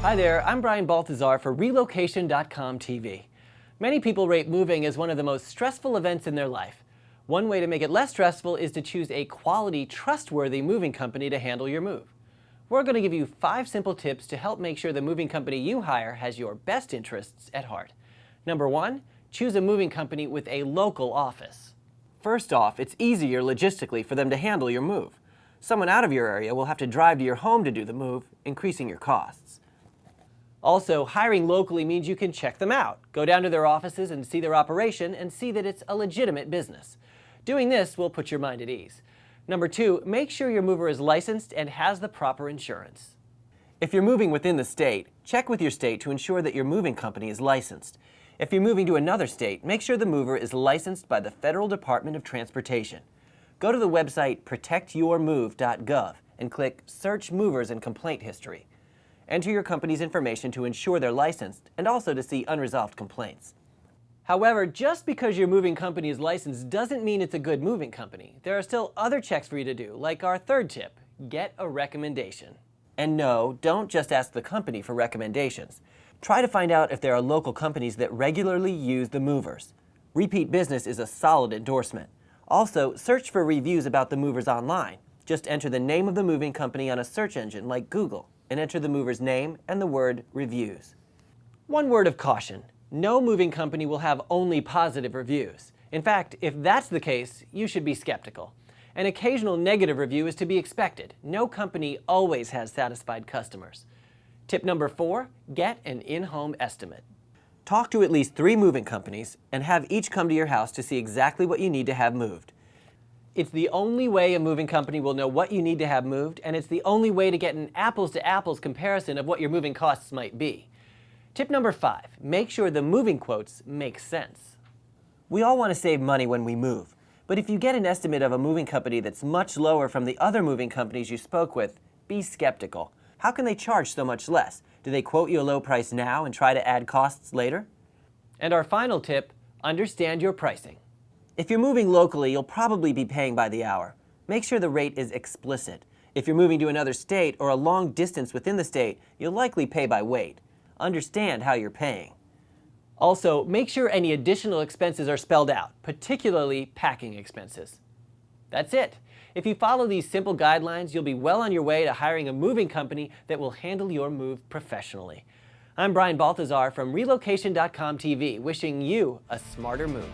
Hi there, I'm Brian Balthazar for Relocation.com TV. Many people rate moving as one of the most stressful events in their life. One way to make it less stressful is to choose a quality, trustworthy moving company to handle your move. We're going to give you 5 simple tips to help make sure the moving company you hire has your best interests at heart. Number 1, choose a moving company with a local office. First off, it's easier logistically for them to handle your move. Someone out of your area will have to drive to your home to do the move, increasing your costs. Also, hiring locally means you can check them out, go down to their offices and see their operation and see that it's a legitimate business. Doing this will put your mind at ease. Number 2, make sure your mover is licensed and has the proper insurance. If you're moving within the state, check with your state to ensure that your moving company is licensed. If you're moving to another state, make sure the mover is licensed by the Federal Department of Transportation. Go to the website protectyourmove.gov and click Search Movers and Complaint History. Enter your company's information to ensure they're licensed and also to see unresolved complaints. However, just because your moving company is licensed doesn't mean it's a good moving company. There are still other checks for you to do, like our third tip, get a recommendation. And no, don't just ask the company for recommendations. Try to find out if there are local companies that regularly use the movers. Repeat business is a solid endorsement. Also, search for reviews about the movers online. Just enter the name of the moving company on a search engine like Google and enter the mover's name and the word reviews. One word of caution. No moving company will have only positive reviews. In fact, if that's the case, you should be skeptical. An occasional negative review is to be expected. No company always has satisfied customers. Tip number 4, get an in-home estimate. Talk to at least 3 moving companies and have each come to your house to see exactly what you need to have moved. It's the only way a moving company will know what you need to have moved, and it's the only way to get an apples-to-apples comparison of what your moving costs might be. Tip number 5, make sure the moving quotes make sense. We all want to save money when we move, but if you get an estimate of a moving company that's much lower from the other moving companies you spoke with, be skeptical. How can they charge so much less? Do they quote you a low price now and try to add costs later? And our final tip, understand your pricing. If you're moving locally, you'll probably be paying by the hour. Make sure the rate is explicit. If you're moving to another state or a long distance within the state, you'll likely pay by weight. Understand how you're paying. Also, make sure any additional expenses are spelled out, particularly packing expenses. That's it. If you follow these simple guidelines, you'll be well on your way to hiring a moving company that will handle your move professionally. I'm Brian Balthazar from Relocation.com TV, wishing you a smarter move.